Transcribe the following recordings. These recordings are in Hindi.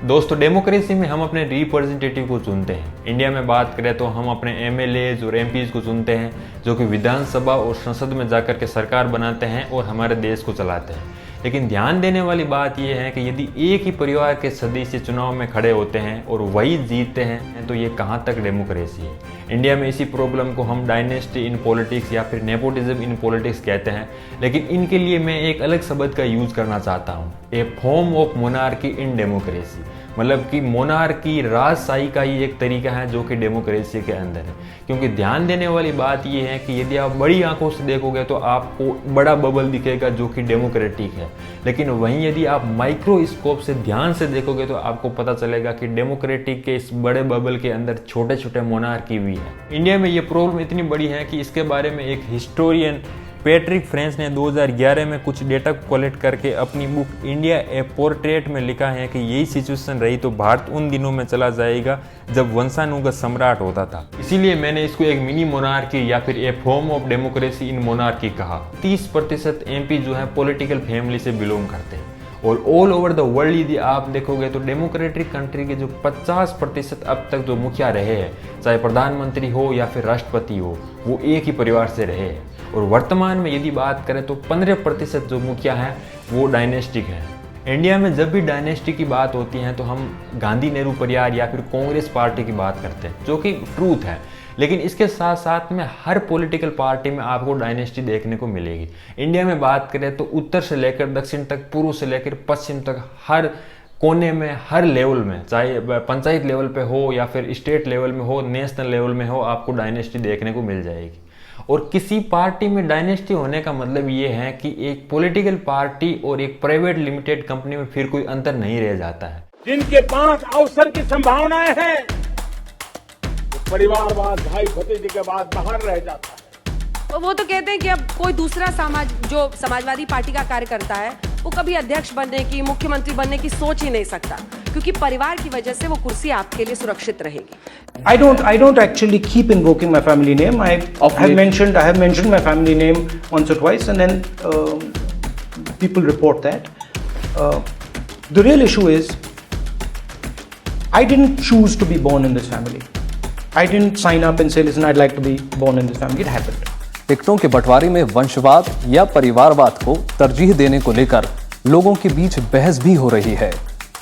दोस्तों, डेमोक्रेसी में हम अपने रिप्रेजेंटेटिव को चुनते हैं। इंडिया में बात करें तो हम अपने एमएलएज और एमपीज को चुनते हैं, जो कि विधानसभा और संसद में जाकर के सरकार बनाते हैं और हमारे देश को चलाते हैं। लेकिन ध्यान देने वाली बात यह है कि यदि एक ही परिवार के सदस्य चुनाव में खड़े होते हैं और वही जीतते हैं तो ये कहाँ तक डेमोक्रेसी है। इंडिया में इसी प्रॉब्लम को हम डायनेस्टी इन पॉलिटिक्स या फिर नेपोटिज्म इन पॉलिटिक्स कहते हैं, लेकिन इनके लिए मैं एक अलग शब्द का यूज करना चाहता हूँ, a form of monarchy in democracy. मतलब कि मोनार्की, राजशाही का ही एक तरीका है जो कि डेमोक्रेसी के अंदर है। क्योंकि ध्यान देने वाली बात यह है कि यदि आप बड़ी आंखों से देखोगे तो आपको बड़ा बबल दिखेगा जो कि डेमोक्रेटिक है, लेकिन वहीं यदि आप माइक्रोस्कोप से ध्यान से देखोगे तो आपको पता चलेगा कि डेमोक्रेटिक के इस बड़े बबल के अंदर छोटे छोटे मोनार्की भी है। इंडिया में ये प्रॉब्लम इतनी बड़ी है कि इसके बारे में एक हिस्टोरियन पैट्रिक फ्रेंच ने 2011 में कुछ डेटा कलेक्ट करके अपनी बुक इंडिया ए पोर्ट्रेट में लिखा है कि यही सिचुएशन रही तो भारत उन दिनों में चला जाएगा जब वंशानुगत सम्राट होता था। इसीलिए मैंने इसको एक मिनी मोनार्की या फिर a form of democracy in monarchy कहा। 30% एमपी जो है पॉलिटिकल फैमिली से बिलोंग करते हैं और ऑल ओवर द वर्ल्ड यदि आप देखोगे तो डेमोक्रेटिक कंट्री के जो 50% अब तक जो मुखिया रहे हैं, चाहे प्रधानमंत्री हो या फिर राष्ट्रपति हो, वो एक ही परिवार से रहे हैं। और वर्तमान में यदि बात करें तो 15% जो मुखिया हैं वो डायनेस्टिक हैं। इंडिया में जब भी डायनेस्टी की बात होती है तो हम गांधी नेहरू परिवार या फिर कांग्रेस पार्टी की बात करते हैं, जो कि ट्रूथ है। लेकिन इसके साथ साथ में हर पॉलिटिकल पार्टी में आपको डायनेस्टी देखने को मिलेगी। इंडिया में बात करें तो उत्तर से लेकर दक्षिण तक, पूर्व से लेकर पश्चिम तक, हर कोने में, हर लेवल में, चाहे पंचायत लेवल पे हो या फिर स्टेट लेवल में हो, नेशनल लेवल में हो, आपको डायनेस्टी देखने को मिल जाएगी। और किसी पार्टी में डायनेस्टी होने का मतलब ये है कि एक पॉलिटिकल पार्टी और एक प्राइवेट लिमिटेड कंपनी में फिर कोई अंतर नहीं रह जाता है। जिनके पास अवसर की संभावनाएं हैं, परिवारवाद, भाई भतीजे के बाद बाहर रह जाता है। वो तो कहते हैं कि अब कोई दूसरा जो समाजवादी पार्टी का कार्यकर्ता है वो कभी अध्यक्ष बनने की, मुख्यमंत्री बनने की सोच ही नहीं सकता, क्योंकि परिवार की वजह से वो कुर्सी आपके लिए सुरक्षित रहेगी। I don't actually keep invoking my family name. I have mentioned my family name once or twice, and then people report that. The real issue is, I didn't choose to be born in this family. I didn't sign up and say, listen, I'd like to be born in this family. It happened. टिकटों के बंटवारे में वंशवाद या परिवारवाद को तरजीह देने को लेकर लोगों के बीच बहस भी हो रही है।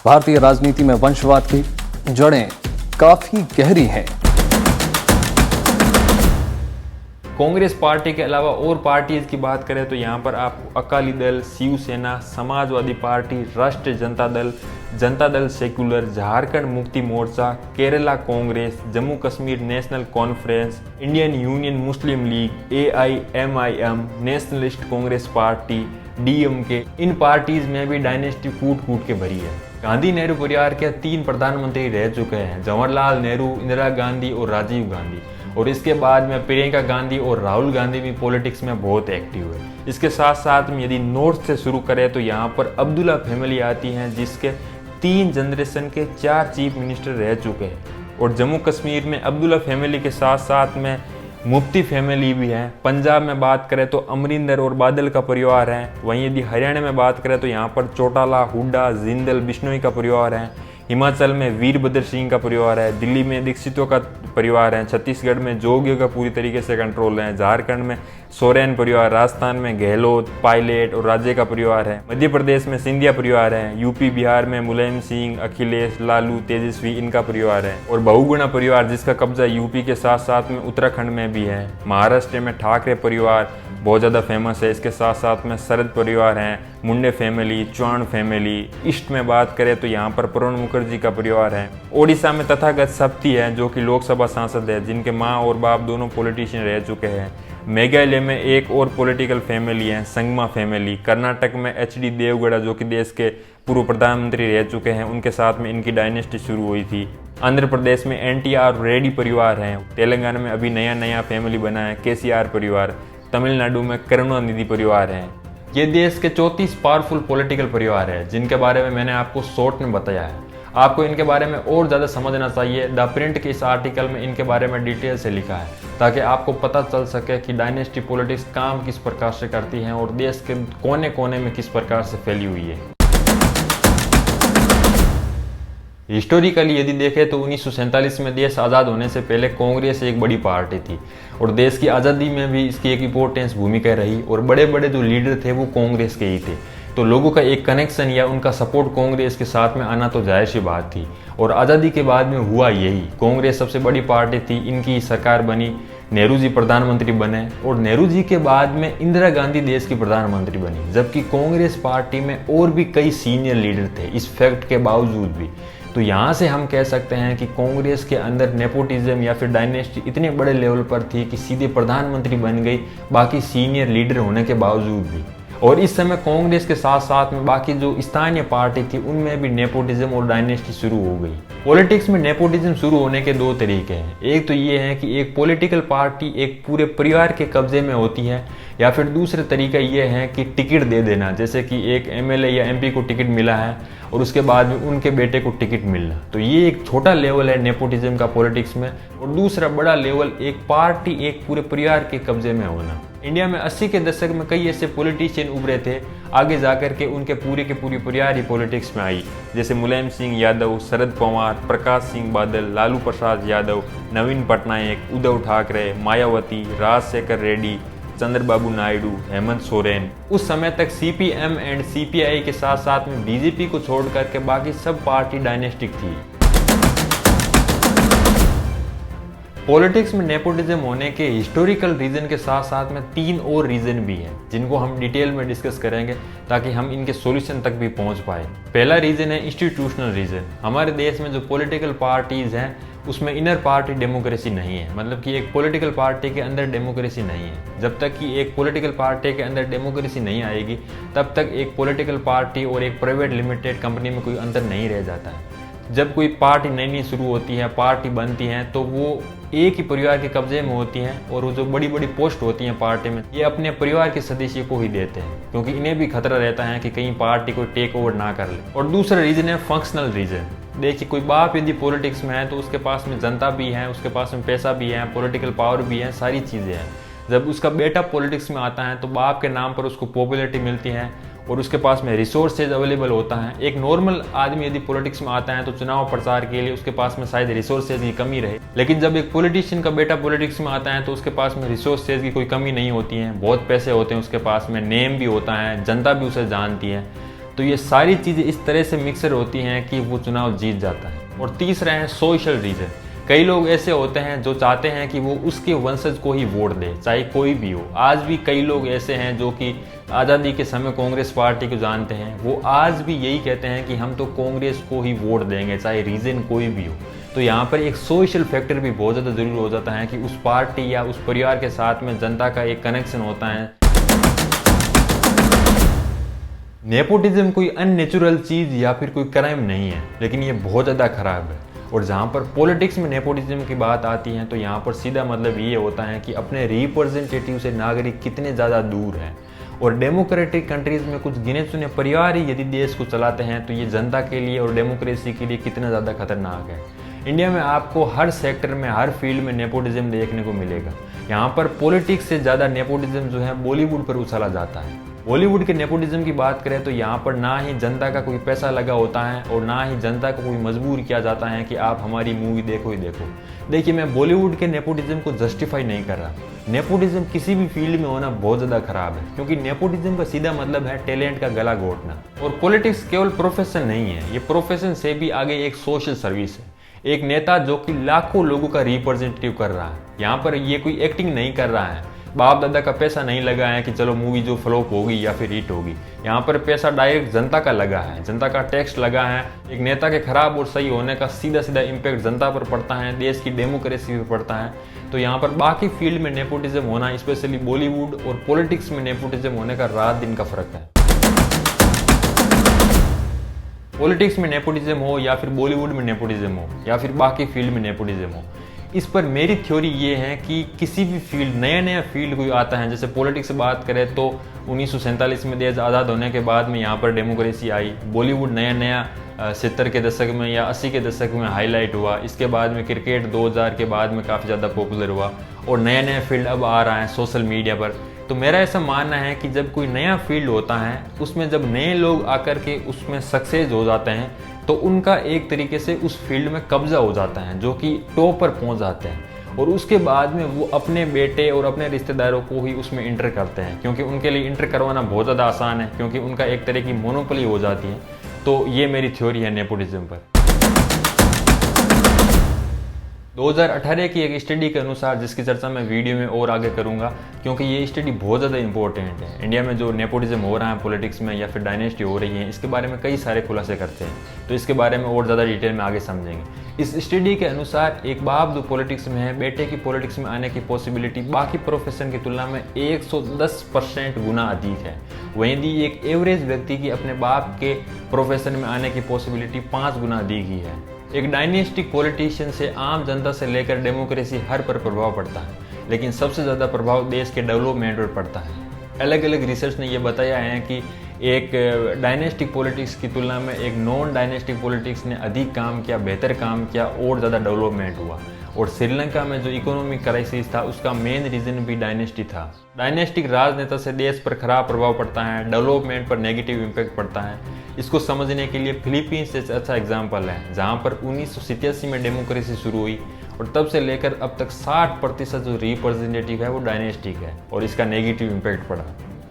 भारतीय राजनीति में वंशवाद की जड़ें काफी गहरी हैं। कांग्रेस पार्टी के अलावा और पार्टीज की बात करें तो यहाँ पर आप अकाली दल, शिवसेना, समाजवादी पार्टी, राष्ट्रीय Janata Dal Secular, Jharkhand Mukti Morcha, Kerala Congress, Jammu Kashmir National Conference, Indian Union Muslim League, AIMIM, Nationalist Congress Party, DMK, इन पार्टीज में भी डायनेस्टी कूट कूट के भरी है। गांधी नेहरू परिवार के 3 प्रधानमंत्री रह चुके हैं, जवाहरलाल नेहरू, इंदिरा गांधी और राजीव गांधी। और इसके बाद में प्रियंका गांधी और राहुल गांधी भी पॉलिटिक्स में बहुत एक्टिव है। इसके साथ साथ में यदि नॉर्थ से शुरू करें तो यहाँ पर अब्दुल्ला फैमिली आती है, जिसके 3 जनरेशन के 4 चीफ मिनिस्टर रह चुके हैं। और जम्मू कश्मीर में अब्दुल्ला फैमिली के साथ साथ में मुफ्ती फैमिली भी है। पंजाब में बात करें तो अमरिंदर और बादल का परिवार है। वहीं यदि हरियाणा में बात करें तो यहाँ पर चौटाला, हुड्डा, जिंदल, बिश्नोई का परिवार है। हिमाचल में वीरभद्र सिंह का परिवार है। दिल्ली में दीक्षितों का परिवार है। छत्तीसगढ़ में जोगियों का पूरी तरीके से कंट्रोल है। झारखंड में सोरेन परिवार, राजस्थान में गहलोत, पायलट और राज्य का परिवार है। मध्य प्रदेश में सिंधिया परिवार है। यूपी बिहार में मुलायम सिंह, अखिलेश, लालू, तेजस्वी, इनका परिवार है। और बहुगुणा परिवार जिसका कब्जा यूपी के साथ साथ में उत्तराखंड में भी है। महाराष्ट्र में ठाकरे परिवार बहुत ज़्यादा फेमस है। इसके साथ साथ में शरद परिवार हैं, मुंडे फैमिली, चौहान फैमिली। ईस्ट में बात करें तो यहाँ पर प्रणब मुखर्जी का परिवार है। ओडिशा में तथागत सप्ती है जो कि लोकसभा सांसद है, जिनके माँ और बाप दोनों पॉलिटिशियन रह चुके हैं। मेघालय में एक और पॉलिटिकल फैमिली है, संगमा फैमिली। कर्नाटक में HD देवगौड़ा जो कि देश के पूर्व प्रधानमंत्री रह चुके हैं, उनके साथ में इनकी डायनेस्टी शुरू हुई थी। आंध्र प्रदेश में NTR रेड्डी परिवार है। तेलंगाना में अभी नया फैमिली बना है, KCR परिवार। तमिलनाडु में करुणानिधि परिवार है। ये देश के 34 पावरफुल पॉलिटिकल परिवार है, जिनके बारे में मैंने आपको शॉर्ट में बताया है। आपको इनके बारे में और ज़्यादा समझना चाहिए। द प्रिंट के इस आर्टिकल में इनके बारे में डिटेल से लिखा है, ताकि आपको पता चल सके कि डायनेस्टी पॉलिटिक्स काम किस प्रकार से करती है और देश के कोने कोने में किस प्रकार से फैली हुई है। हिस्टोरिकली यदि देखें तो 1947 में देश आज़ाद होने से पहले कांग्रेस एक बड़ी पार्टी थी और देश की आज़ादी में भी इसकी एक इम्पोर्टेंस भूमिका रही और बड़े बड़े जो लीडर थे वो कांग्रेस के ही थे। तो लोगों का एक कनेक्शन या उनका सपोर्ट कांग्रेस के साथ में आना तो जाहिर सी बात थी और आज़ादी के बाद में हुआ यही। कांग्रेस सबसे बड़ी पार्टी थी, इनकी सरकार बनी, नेहरू जी प्रधानमंत्री बने और नेहरू जी के बाद में इंदिरा गांधी देश की प्रधानमंत्री बनी, जबकि कांग्रेस पार्टी में और भी कई सीनियर लीडर थे इस फैक्ट के बावजूद भी। तो यहाँ से हम कह सकते हैं कि कांग्रेस के अंदर नेपोटिज्म या फिर डायनेस्टी इतने बड़े लेवल पर थी कि सीधे प्रधानमंत्री बन गई बाकी सीनियर लीडर होने के बावजूद भी। और इस समय कांग्रेस के साथ साथ में बाकी जो स्थानीय पार्टी थी उनमें भी नेपोटिज्म और डायनेस्टी शुरू हो गई। पॉलिटिक्स में नेपोटिज्म शुरू होने के दो तरीके हैं। एक तो ये है कि एक पॉलिटिकल पार्टी एक पूरे परिवार के कब्जे में होती है, या फिर दूसरा तरीका ये है कि टिकट दे देना, जैसे कि एक एमएलए या एमपी को टिकट मिला है और उसके बाद में उनके बेटे को टिकट मिलना। तो ये एक छोटा लेवल है नेपोटिज्म का पॉलिटिक्स में। और दूसरा बड़ा लेवल एक पार्टी एक पूरे परिवार के कब्जे में होना। इंडिया में 80 के दशक में कई ऐसे पॉलिटिशियन उभरे थे, आगे जाकर के उनके पूरे के पूरी परिवार ही पॉलिटिक्स में आई, जैसे मुलायम सिंह यादव, शरद पवार, प्रकाश सिंह बादल, लालू प्रसाद यादव, नवीन पटनायक, उद्धव ठाकरे, मायावती, राजशेखर रेड्डी, चंद्रबाबू नायडू, हेमंत सोरेन। उस समय तक सीपीएम एंड सीपीआई के साथ साथ में बीजेपी को छोड़ करके बाकी सब पार्टी डायनेस्टिक थी। पॉलिटिक्स में नेपोटिज्म होने के हिस्टोरिकल रीजन के साथ साथ में 3 और रीजन भी हैं, जिनको हम डिटेल में डिस्कस करेंगे ताकि हम इनके सॉल्यूशन तक भी पहुंच पाए। पहला रीजन है इंस्टीट्यूशनल रीजन। हमारे देश में जो पॉलिटिकल पार्टीज हैं उसमें इनर पार्टी डेमोक्रेसी नहीं है, मतलब कि एक पॉलिटिकल पार्टी के अंदर डेमोक्रेसी नहीं है। जब तक कि एक पॉलिटिकल पार्टी के अंदर डेमोक्रेसी नहीं आएगी तब तक एक पॉलिटिकल पार्टी और एक प्राइवेट लिमिटेड कंपनी में कोई अंतर नहीं रह जाता है। जब कोई पार्टी नई शुरू होती है, पार्टी बनती है, तो वो एक ही परिवार के कब्जे में होती हैं और वो जो बड़ी बड़ी पोस्ट होती हैं पार्टी में ये अपने परिवार के सदस्य को ही देते हैं, क्योंकि इन्हें भी खतरा रहता है कि कहीं पार्टी को टेक ओवर ना कर ले। और दूसरा रीजन है फंक्शनल रीजन। देखिए, कोई बाप यदि पॉलिटिक्स में है तो उसके पास में जनता भी है, उसके पास में पैसा भी है, पॉलिटिकल पावर भी है, सारी चीज़ें हैं। जब उसका बेटा पॉलिटिक्स में आता है तो बाप के नाम पर उसको पॉपुलैरिटी मिलती है और उसके पास में रिसोर्सेज अवेलेबल होता है। एक नॉर्मल आदमी यदि पॉलिटिक्स में आता है तो चुनाव प्रचार के लिए उसके पास में शायद रिसोर्सेज की कमी रहे, लेकिन जब एक पॉलिटिशियन का बेटा पॉलिटिक्स में आता है तो उसके पास में रिसोर्सेज की कोई कमी नहीं होती है, बहुत पैसे होते हैं उसके पास में, नेम भी होता है, जनता भी उसे जानती है। तो ये सारी चीज़ें इस तरह से मिक्सर होती हैं कि वो चुनाव जीत जाता है। और तीसरा है सोशल रीजन। कई लोग ऐसे होते हैं जो चाहते हैं कि वो उसके वंशज को ही वोट दे, चाहे कोई भी हो। आज भी कई लोग ऐसे हैं जो कि आज़ादी के समय कांग्रेस पार्टी को जानते हैं, वो आज भी यही कहते हैं कि हम तो कांग्रेस को ही वोट देंगे, चाहे रीजन कोई भी हो। तो यहाँ पर एक सोशल फैक्टर भी बहुत ज़्यादा जरूरी हो जाता है कि उस पार्टी या उस परिवार के साथ में जनता का एक कनेक्शन होता है। नेपोटिज्म कोई अननेचुरल चीज़ या फिर कोई क्राइम नहीं है, लेकिन ये बहुत ज़्यादा खराब है। और जहाँ पर पॉलिटिक्स में नेपोटिज्म की बात आती है तो यहाँ पर सीधा मतलब ये होता है कि अपने रिप्रेजेंटेटिव से नागरिक कितने ज़्यादा दूर हैं। और डेमोक्रेटिक कंट्रीज़ में कुछ गिने चुने परिवार ही यदि देश को चलाते हैं तो ये जनता के लिए और डेमोक्रेसी के लिए कितना ज़्यादा खतरनाक है। इंडिया में आपको हर सेक्टर में, हर फील्ड में नेपोटिज्म देखने को मिलेगा। यहाँ पर पॉलिटिक्स से ज़्यादा नेपोटिज्म जो है बॉलीवुड पर उछाला जाता है। बॉलीवुड के नेपोटिज्म की बात करें तो यहाँ पर ना ही जनता का कोई पैसा लगा होता है और ना ही जनता को कोई मजबूर किया जाता है कि आप हमारी मूवी देखो ही देखो। देखिए, मैं बॉलीवुड के नेपोटिज्म को जस्टिफाई नहीं कर रहा। नेपोटिज्म किसी भी फील्ड में होना बहुत ज़्यादा खराब है, क्योंकि नेपोटिज्म का सीधा मतलब है टैलेंट का गला घोटना। और पॉलिटिक्स केवल प्रोफेशन नहीं है, ये प्रोफेशन से भी आगे एक सोशल सर्विस है। एक नेता जो कि लाखों लोगों का रिप्रेजेंटेटिव कर रहा है, यहाँ पर ये कोई एक्टिंग नहीं कर रहा है, बाप दादा का पैसा नहीं लगा है कि चलो मूवी जो फ्लॉप होगी या फिर हिट होगी। यहाँ पर पैसा डायरेक्ट जनता का लगा है, जनता का टैक्स लगा है। एक नेता के खराब और सही होने का सीधा सीधा इम्पैक्ट जनता पर पड़ता है, देश की डेमोक्रेसी पर पड़ता है। तो यहाँ पर बाकी फील्ड में नेपोटिज्म होना, स्पेशली बॉलीवुड और पॉलिटिक्स में नेपोटिज्म होने का रात दिन का फर्क है। पॉलिटिक्स में नेपोटिज्म हो या फिर बॉलीवुड में नेपोटिज्म हो या फिर बाकी फील्ड में नेपोटिज्म हो, इस पर मेरी थ्योरी ये है कि किसी भी फील्ड, नया फील्ड कोई आता है, जैसे पॉलिटिक्स से बात करें तो 1947 में देश आज़ाद होने के बाद में यहाँ पर डेमोक्रेसी आई। बॉलीवुड नया 70 के दशक में या 80 के दशक में हाईलाइट हुआ। इसके बाद में क्रिकेट 2000 के बाद में काफ़ी ज़्यादा पॉपुलर हुआ और नया फील्ड अब आ रहा है सोशल मीडिया पर। तो मेरा ऐसा मानना है कि जब कोई नया फील्ड होता है, उसमें जब नए लोग आकर के उसमें सक्सेस हो जाते हैं तो उनका एक तरीके से उस फील्ड में कब्जा हो जाता है, जो कि टॉप पर पहुंच जाते हैं। और उसके बाद में वो अपने बेटे और अपने रिश्तेदारों को ही उसमें इंटर करते हैं, क्योंकि उनके लिए इंटर करवाना बहुत ज़्यादा आसान है, क्योंकि उनका एक तरह की मोनोपोली हो जाती है। तो ये मेरी थ्योरी है नेपोटिज्म पर। 2018 की एक स्टडी के अनुसार, जिसकी चर्चा मैं वीडियो में और आगे करूंगा, क्योंकि ये स्टडी बहुत ज़्यादा इंपॉर्टेंट है। इंडिया में जो नेपोटिज्म हो रहा है पॉलिटिक्स में या फिर डायनेस्टी हो रही है, इसके बारे में कई सारे खुलासे करते हैं, तो इसके बारे में और ज़्यादा डिटेल में आगे समझेंगे। इस स्टडी के अनुसार एक बाप जो पॉलिटिक्स में है, बेटे की पॉलिटिक्स में आने की पॉसिबिलिटी बाकी प्रोफेशन की तुलना में 110% गुना अधिक है। वहीं यदि एक एवरेज व्यक्ति की अपने बाप के प्रोफेशन में आने की पॉसिबिलिटी 5 गुना अधिक ही है। एक डायनेस्टिक पॉलिटिशियन से आम जनता से लेकर डेमोक्रेसी हर पर प्रभाव पड़ता है, लेकिन सबसे ज़्यादा प्रभाव देश के डेवलपमेंट पर पड़ता है। अलग अलग रिसर्च ने यह बताया है कि एक डायनेस्टिक पॉलिटिक्स की तुलना में एक नॉन डायनेस्टिक पॉलिटिक्स ने अधिक काम किया, बेहतर काम किया और ज़्यादा डेवलपमेंट हुआ। और श्रीलंका में जो इकोनॉमिक क्राइसिस था, उसका मेन रीजन भी डायनेस्टी था। डायनेस्टिक राजनेता से देश पर खराब प्रभाव पड़ता है, डेवलपमेंट पर नेगेटिव इम्पैक्ट पड़ता है। इसको समझने के लिए फिलीपींस एक अच्छा एग्जाम्पल है, जहाँ पर 1987 में डेमोक्रेसी शुरू हुई और तब से लेकर अब तक 60% जो रिप्रेजेंटेटिव है वो डायनेस्टिक है और इसका नेगेटिव इम्पैक्ट पड़ा।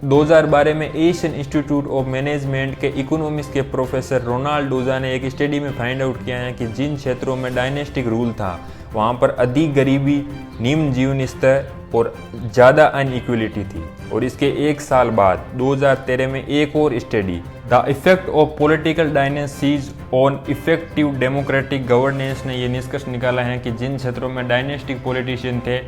2012 में एशियन इंस्टीट्यूट ऑफ मैनेजमेंट के इकोनॉमिक्स के प्रोफेसर रोनाल्ड डोजा ने एक स्टडी में फाइंड आउट किया है कि जिन क्षेत्रों में डायनेस्टिक रूल था, वहाँ पर अधिक गरीबी, निम्न जीवन स्तर और ज़्यादा अनइक्वलिटी थी। और इसके एक साल बाद 2013 में एक और study, the effect of political dynasties on effective democratic governance, ने ये निष्कर्ष निकाला है कि जिन क्षेत्रों में डायनेस्टिक पॉलिटिशियन थे,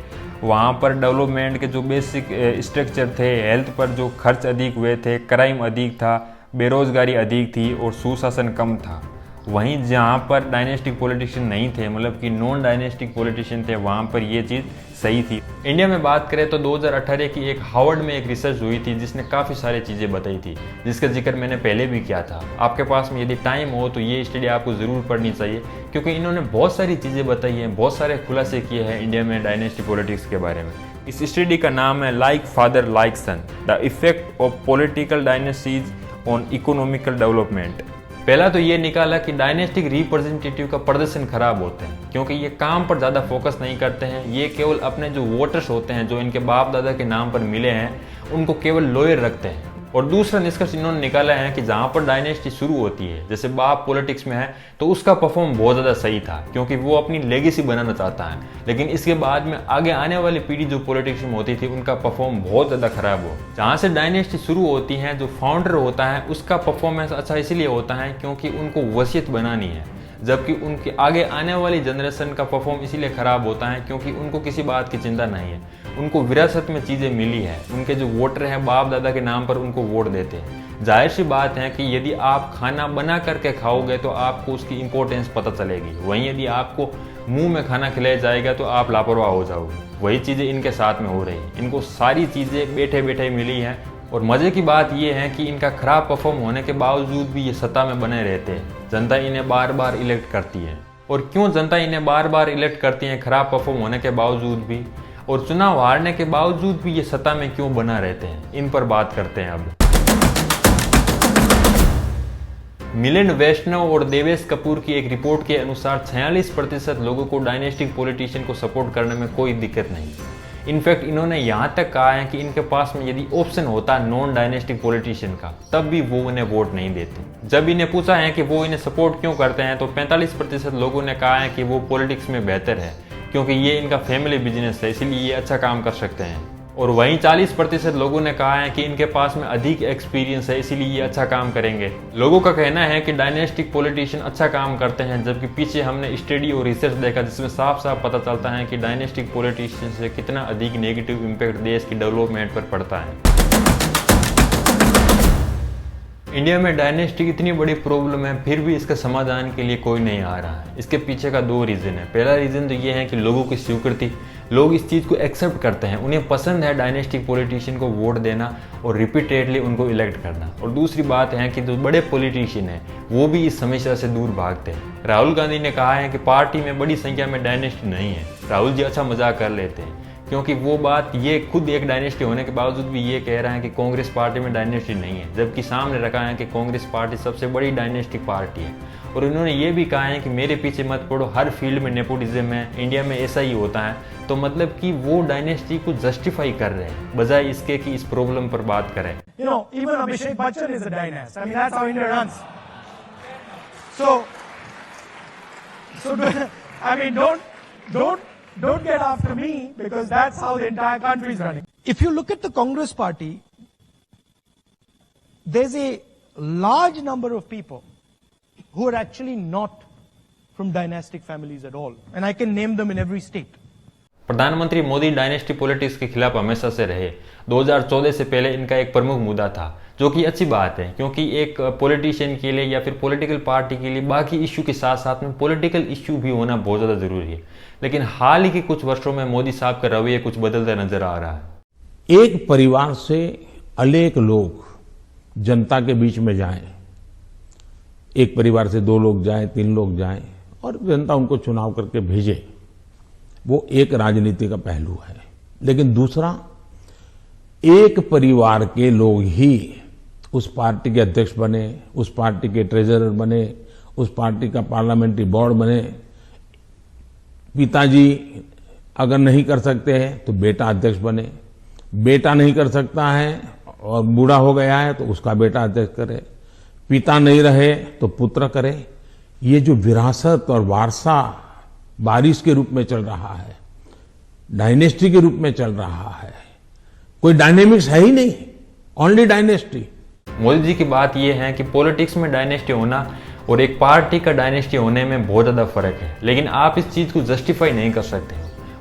वहाँ पर डेवलपमेंट के जो बेसिक स्ट्रक्चर थे, हेल्थ पर जो खर्च अधिक हुए थे, क्राइम अधिक था, बेरोजगारी अधिक थी और सुशासन कम था। वहीं जहाँ पर डायनेस्टिक पॉलिटिशियन नहीं थे, मतलब कि नॉन डायनेस्टिक पॉलिटिशियन थे, वहाँ पर ये चीज़ सही थी। इंडिया में बात करें तो 2018 की एक हार्वर्ड में एक रिसर्च हुई थी, जिसने काफ़ी सारी चीज़ें बताई थी, जिसका जिक्र मैंने पहले भी किया था। आपके पास में यदि टाइम हो तो ये स्टडी आपको ज़रूर पढ़नी चाहिए, क्योंकि इन्होंने बहुत सारी चीज़ें बताई हैं, बहुत सारे खुलासे किए हैं इंडिया में डायनेस्टिक पॉलिटिक्स के बारे में। इस स्टडी का नाम है like father like son, the effect of political dynasties on economical development. पहला तो ये निकाला कि डायनेस्टिक रिप्रेजेंटेटिव का प्रदर्शन खराब होते हैं, क्योंकि ये काम पर ज़्यादा फोकस नहीं करते हैं। ये केवल अपने जो वोटर्स होते हैं, जो इनके बाप दादा के नाम पर मिले हैं, उनको केवल लॉयल रखते हैं। और दूसरा निष्कर्ष इन्होंने निकाला है कि जहाँ पर डायनेस्टी शुरू होती है, जैसे बाप पॉलिटिक्स में है, तो उसका परफॉर्म बहुत ज़्यादा सही था, क्योंकि वो अपनी लेगेसी बनाना चाहता है। लेकिन इसके बाद में आगे आने वाली पीढ़ी जो पॉलिटिक्स में होती थी, उनका परफॉर्म बहुत ज़्यादा खराब हो। जहाँ से डायनेस्टी शुरू होती है, जो फाउंडर होता है, उसका परफॉर्मेंस अच्छा इसलिए होता है क्योंकि उनको वसीयत बनानी है, जबकि उनके आगे आने वाली जनरेशन का परफॉर्म इसीलिए ख़राब होता है क्योंकि उनको किसी बात की चिंता नहीं है, उनको विरासत में चीज़ें मिली है, उनके जो वोटर हैं बाप दादा के नाम पर उनको वोट देते हैं। जाहिर सी बात है कि यदि आप खाना बना करके खाओगे तो आपको उसकी इम्पोर्टेंस पता चलेगी, वहीं यदि आपको मुंह में खाना खिलाया जाएगा तो आप लापरवाह हो जाओगे। वही चीज़ें इनके साथ में हो रही हैं, इनको सारी चीज़ें बैठे बैठे मिली हैं। और मज़े की बात यह है कि इनका खराब परफॉर्म होने के बावजूद भी ये सत्ता में बने रहते हैं। जनता इन्हें बार बार इलेक्ट करती है। और क्यों जनता इन्हें बार बार इलेक्ट करती है खराब परफॉर्म होने के बावजूद भी, और चुनाव हारने के बावजूद भी ये सत्ता में क्यों बना रहते हैं, इन पर बात करते हैं अब। मिलिंद वैष्णव और देवेश कपूर की एक रिपोर्ट के अनुसार 46% लोगों को डायनेस्टिक पॉलिटिशियन को सपोर्ट करने में कोई दिक्कत नहीं। इनफैक्ट इन्होंने यहाँ तक कहा है कि इनके पास में यदि ऑप्शन होता नॉन डायनेस्टिक पॉलिटिशियन का, तब भी वो उन्हें वोट नहीं देते। जब इन्हें पूछा है कि वो इन्हें सपोर्ट क्यों करते हैं, तो 45% लोगों ने कहा है कि वो पॉलिटिक्स में बेहतर है, क्योंकि ये इनका फैमिली बिजनेस है, इसीलिए ये अच्छा काम कर सकते हैं। और वहीं 40% लोगों ने कहा है कि इनके पास में अधिक एक्सपीरियंस है, इसीलिए ये अच्छा काम करेंगे। लोगों का कहना है कि डायनेस्टिक पॉलिटिशियन अच्छा काम करते हैं, जबकि पीछे हमने स्टडी और रिसर्च देखा जिसमें साफ साफ पता चलता है कि डायनेस्टिक पॉलिटिशियन से कितना अधिक नेगेटिव इम्पैक्ट देश की डेवलपमेंट पर पड़ता है। इंडिया में डायनेस्टी इतनी बड़ी प्रॉब्लम है, फिर भी इसका समाधान के लिए कोई नहीं आ रहा है। इसके पीछे का 2 रीज़न है। पहला रीज़न तो ये है कि लोगों की स्वीकृति, लोग इस चीज़ को एक्सेप्ट करते हैं, उन्हें पसंद है डायनेस्टिक पॉलिटिशियन को वोट देना और रिपीटेडली उनको इलेक्ट करना। और दूसरी बात है कि जो बड़े पॉलिटिशियन हैं वो भी इस समस्या से दूर भागते हैं। राहुल गांधी ने कहा है कि पार्टी में बड़ी संख्या में डायनेस्टी नहीं है। राहुल जी अच्छा मजाक कर लेते हैं, क्योंकि वो बात ये खुद एक डायनेस्टी होने के बावजूद भी ये कह रहा है कि कांग्रेस पार्टी में डायनेस्टी नहीं है, जबकि सामने रखा है कि कांग्रेस पार्टी सबसे बड़ी डायनेस्टिक पार्टी है। और उन्होंने ये भी कहा है कि मेरे पीछे मत पड़ो, हर फील्ड में नेपोटिज्म है, इंडिया में ऐसा ही होता है। तो मतलब कि वो डायनेस्टी को जस्टिफाई कर रहे हैं बजाय इसके कि इस प्रॉब्लम पर बात करें। You know, even Abhishek Bachchan is a dynast. I mean, that's how India runs. I mean, don't get after me, because that's how the entire country is running. If you look at the Congress party, there's a large number of people who are actually not from dynastic families at all. And I can name them in every state. प्रधानमंत्री मोदी डायनेस्टी पॉलिटिक्स के खिलाफ हमेशा से रहे। 2014 से पहले इनका एक प्रमुख मुद्दा था, जो कि अच्छी बात है, क्योंकि एक पॉलिटिशियन के लिए या फिर पॉलिटिकल पार्टी के लिए बाकी इश्यू के साथ साथ में पॉलिटिकल इश्यू भी होना बहुत ज़्यादा ज़रूरी है। लेकिन हाल ही के कुछ वर्षों में मोदी साहब का रवैया कुछ बदलता नजर आ रहा है। एक परिवार से अनेक लोग जनता के बीच में जाएं, एक परिवार से 2 लोग जाएं, 3 लोग जाएं और जनता उनको चुनाव करके भेजे, वो एक राजनीति का पहलू है। लेकिन दूसरा, एक परिवार के लोग ही उस पार्टी के अध्यक्ष बने, उस पार्टी के ट्रेजरर बने, उस पार्टी का पार्लियामेंट्री बोर्ड बने। पिताजी अगर नहीं कर सकते हैं तो बेटा अध्यक्ष बने, बेटा नहीं कर सकता है और बूढ़ा हो गया है तो उसका बेटा अध्यक्ष करे, पिता नहीं रहे तो पुत्र करे। ये जो विरासत और वारसा बारिश के रूप में चल रहा है, डायनेस्टी के रूप में चल रहा है, कोई डायनेमिक्स है ही नहीं, ओनली डायनेस्टी। मोदी जी की बात यह है कि पॉलिटिक्स में डायनेस्टी होना और एक पार्टी का डायनेस्टी होने में बहुत ज़्यादा फर्क है, लेकिन आप इस चीज़ को जस्टिफाई नहीं कर सकते।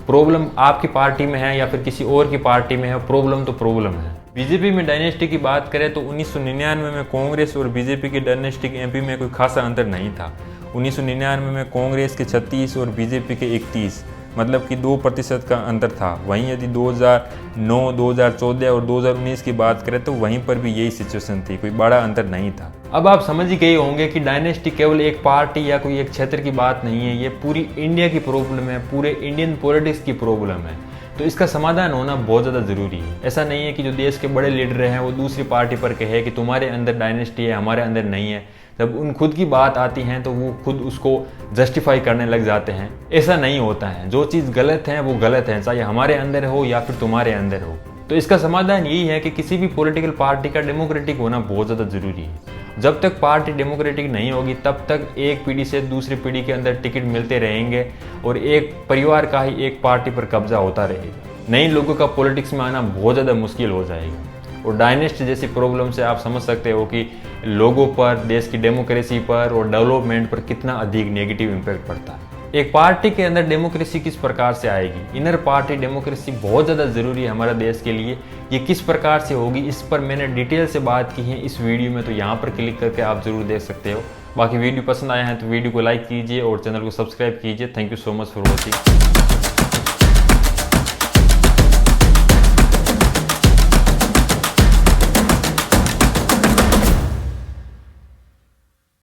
प्रॉब्लम आपकी पार्टी में है या फिर किसी और की पार्टी में है, प्रॉब्लम तो प्रॉब्लम है। बीजेपी में डायनेस्टी की बात करें तो 1999 में कांग्रेस और बीजेपी की डायनेस्टिक एमपी में कोई खासा अंतर नहीं था। 1999 में कांग्रेस के 36 और बीजेपी के 31, मतलब कि 2% का अंतर था। वहीं यदि 2009, 2014 और 2019 की बात करें तो वहीं पर भी यही सिचुएशन थी, कोई बड़ा अंतर नहीं था। अब आप समझ ही गए होंगे कि डायनेस्टी केवल एक पार्टी या कोई एक क्षेत्र की बात नहीं है, ये पूरी इंडिया की प्रॉब्लम है, पूरे इंडियन पॉलिटिक्स की प्रॉब्लम है। तो इसका समाधान होना बहुत ज़्यादा ज़रूरी है। ऐसा नहीं है कि जो देश के बड़े लीडर हैं वो दूसरी पार्टी पर कहे कि तुम्हारे अंदर डायनेस्टी है, हमारे अंदर नहीं है। जब उन खुद की बात आती है तो वो खुद उसको जस्टिफाई करने लग जाते हैं। ऐसा नहीं होता है, जो चीज़ गलत है वो गलत है, चाहे हमारे अंदर हो या फिर तुम्हारे अंदर हो। तो इसका समाधान यही है कि किसी भी पॉलिटिकल पार्टी का डेमोक्रेटिक होना बहुत ज़्यादा ज़रूरी है। जब तक पार्टी डेमोक्रेटिक नहीं होगी तब तक एक पीढ़ी से दूसरी पीढ़ी के अंदर टिकट मिलते रहेंगे और एक परिवार का ही एक पार्टी पर कब्जा होता रहेगा। नए लोगों का पॉलिटिक्स में आना बहुत ज़्यादा मुश्किल हो जाएगा। और डायनेस्टी जैसी प्रॉब्लम से आप समझ सकते हो कि लोगों पर, देश की डेमोक्रेसी पर और डेवलपमेंट पर कितना अधिक नेगेटिव इम्पैक्ट पड़ता है। एक पार्टी के अंदर डेमोक्रेसी किस प्रकार से आएगी, इनर पार्टी डेमोक्रेसी बहुत ज़्यादा ज़रूरी है हमारे देश के लिए। ये किस प्रकार से होगी इस पर मैंने डिटेल से बात की है इस वीडियो में, तो यहाँ पर क्लिक करके आप ज़रूर देख सकते हो। बाकी वीडियो पसंद आया है तो वीडियो को लाइक कीजिए और चैनल को सब्सक्राइब कीजिए। Thank you so much for watching.